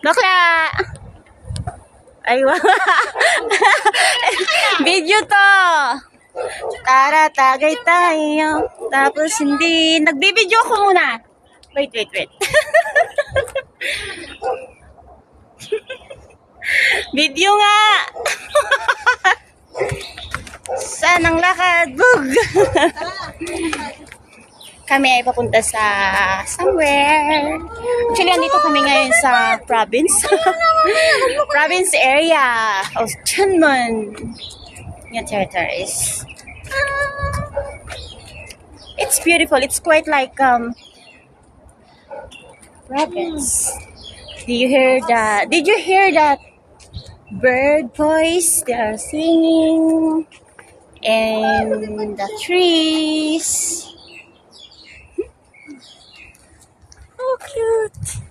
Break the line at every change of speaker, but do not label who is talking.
Bakla! Ay, video to! Tara, tagay tayo. Tapos hindi. Nagbibideo ako muna. Wait. Video nga! Saan ang lakad? Bug! Kami ay papunta sa somewhere. Actually, andito kami ngayon sa province. Province area of Chunmun. Yung territories. It's beautiful. It's quite like province. Did you hear that bird voice? They are singing. And the trees. Oh, cute.